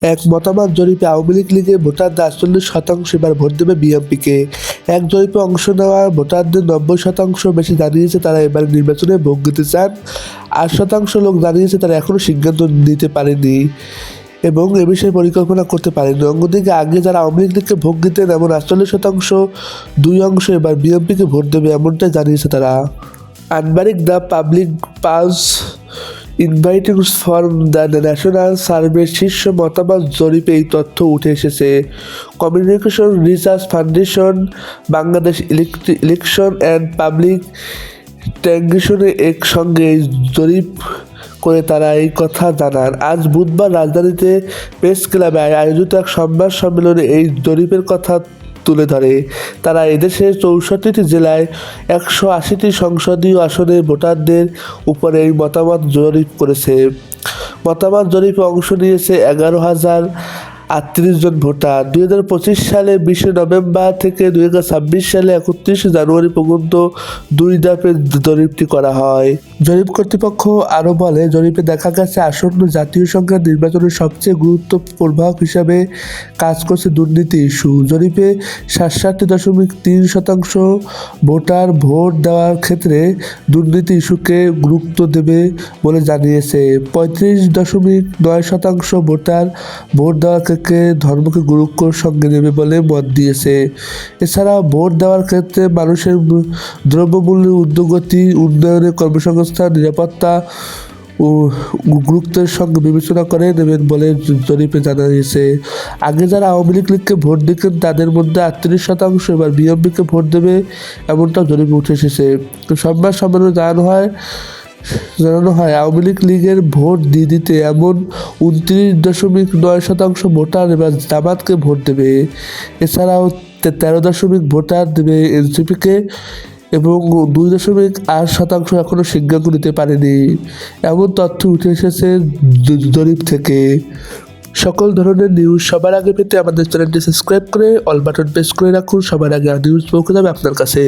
এক মতামত জরিপে আওয়ামী লীগের ভোটারদের 48% এবার ভোট দেবে বিএনপিকে। এক জরিপে অংশ নেওয়া ভোটারদের 90% বেশি জানিয়েছে তারা এবার নির্বাচনে ভোট দিতে চান। 8% লোক জানিয়েছে তারা এখনও সিদ্ধান্ত নিতে পারেনি এবং এ বিষয়ে পরিকল্পনা করতে পারেনি। অন্যদিকে আগে যারা আওয়ামী লীগকে ভোট দিতেন এমন 48%, 2% এবার বিএনপিকে ভোট দেবে এমনটাই জানিয়েছে তারা। আনবারিক দ্য পাবলিক পালস ইনভাইটিংস ফ্রম দ্য ন্যাশনাল সার্ভের শীর্ষ মতামত জরিপে এই তথ্য উঠে এসেছে। Communication research foundation, Bangladesh election and public ট্যাক্সেশনের এক সঙ্গে এই জরিপ করে তারা এই কথা জানান। আজ বুধবার রাজধানীতে প্রেস ক্লাবে আয়োজিত এক সংবাদ সম্মেলনে এই জরিপের কথা তুলে ধরে তারা। এদেশের 64টি জেলায় 180টি সংসদীয় আসনে ভোটারদের উপরে এই মতামত জরিপ করেছে। মতামত জরিপে অংশ নিয়েছে 11,038 জন ভোটার। 2025 সালে 20 নভেম্বর থেকে 2026 সালে 31 জানুয়ারি পর্যন্ত 2 ধাপে জরিপটি করা হয়। জরিপ কর্তৃপক্ষ আরও বলে, জরিপে দেখা গেছে আসন্ন জাতীয় সংসদ নির্বাচনের সবচেয়ে গুরুত্বপূর্ণ প্রভাব হিসাবে কাজ করছে দুর্নীতি ইস্যু। জরিপে 67.3% ভোটার ভোট দেওয়ার ক্ষেত্রে দুর্নীতি ইস্যুকে গুরুত্ব দেবে বলে জানিয়েছে। 35.9% ভোটার ভোট দেওয়ার ক্ষেত্রে ধর্মকে গুরুত্বের সঙ্গে নেবে বলে মত দিয়েছে। এছাড়াও ভোট দেওয়ার ক্ষেত্রে মানুষের দ্রব্যমূল্যের ঊর্ধ্বগতি, উন্নয়নের কর্মসংস্থান, নিরাপত্তা ও গুরুত্বের সঙ্গে বিবেচনা করে নেবেন বলে জরিপে জানিয়েছে। আগে যারা আওয়ামী লীগকে ভোট দিতেন তাদের মধ্যে 38% এবার বিএনপিকে ভোট দেবে এমনটাও জরিপে উঠে এসেছে। সংবাদ সম্মেলনে জানানো হয় আওয়ামী লীগের ভোট দিতে এমন 29.9% ভোটার এবার জামাতকে ভোট দেবে। এছাড়াও 13% ভোটার দেবে এনসিপিকে এবং 2.8% এখনও সিদ্ধান্ত নিতে পারেনি এমন তথ্য উঠে এসেছে জরিপ থেকে। সকল ধরনের নিউজ সবার আগে পেতে আমাদের চ্যানেলটি সাবস্ক্রাইব করে অল বাটন প্রেস করে রাখুন। সবার আগে নিউজ পৌঁছে যাবে আপনার কাছে।